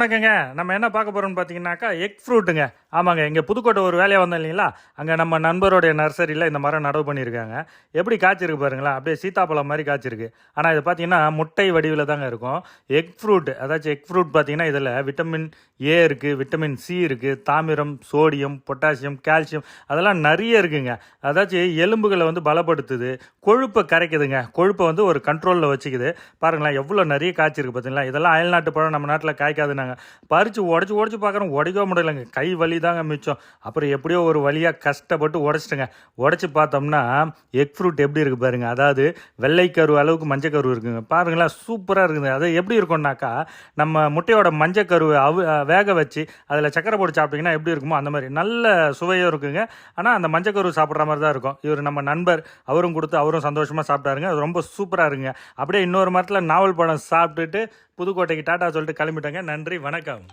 வணக்கங்க. நம்ம என்ன பார்க்க போகிறோம்னு பார்த்தீங்கன்னாக்கா எக் ஃப்ரூட்டுங்க. ஆமாங்க, இங்கே புதுக்கோட்டை ஒரு வேலையாக வந்தோம் இல்லைங்களா, அங்கே நம்ம நண்பருடைய நர்சரியில் இந்த மரம் நடவு பண்ணியிருக்காங்க. எப்படி காய்ச்சிருக்கு பாருங்களேன், அப்படியே சீத்தாப்பழம் மாதிரி காய்ச்சிருக்கு. ஆனால் இது பார்த்தீங்கன்னா முட்டை வடிவில் தாங்க இருக்கும். எக் ஃப்ரூட், அதாச்சும் எக் ஃப்ரூட் பார்த்தீங்கன்னா இதில் விட்டமின் ஏ இருக்குது, விட்டமின் சி இருக்குது, தாமிரம், சோடியம், பொட்டாசியம், கால்சியம் அதெல்லாம் நிறைய இருக்குங்க. அதாச்சும் எலும்புகளை வந்து பலப்படுத்துது, கொழுப்பை கரைக்குதுங்க, கொழுப்பை வந்து ஒரு கண்ட்ரோலில் வச்சுக்குது. பாருங்களேன் எவ்வளோ நிறைய காய்ச்சிருக்கு பார்த்தீங்களா. இதெல்லாம் அயல்நாட்டு பழம் நம்ம நாட்டில் காய்க்காது. நாங்கள் பறித்து உடச்சி பார்க்குறோம், உடைக்க முடியலைங்க, கை வலி தாங்க மிச்சம். அப்புறம் எப்படியோ ஒரு வழியாக கஷ்டப்பட்டு உடச்சிட்டுங்க. உடச்சி பார்த்தோம்னா எக் ஃப்ரூட் எப்படி இருக்குது பாருங்க. அதாவது வெள்ளைக்கரு அளவுக்கு மஞ்சக்கரு இருக்குங்க. பாருங்களேன் சூப்பராக இருக்குது. அது எப்படி இருக்கும்னாக்கா நம்ம முட்டையோட மஞ்சக்கருவை வேக வச்சு அதில் சக்கரை போட்டு சாப்பிட்டீங்கன்னா எப்படி இருக்குமோ அந்த மாதிரி நல்ல சுவையும் இருக்குங்க. ஆனால் அந்த மஞ்சக்கரு சாப்பிட்ற மாதிரி தான் இருக்கும். இவர் நம்ம நண்பர், அவரும் கொடுத்து அவரும் சந்தோஷமாக சாப்பிட்டாருங்க. அது ரொம்ப சூப்பராக இருக்குங்க. அப்படியே இன்னொரு மரத்தில் நாவல் பழம் சாப்பிட்டுட்டு புதுக்கோட்டைக்கு டாட்டா சொல்லிட்டு கிளம்பிட்டாங்க. நன்றி, வணக்கம்.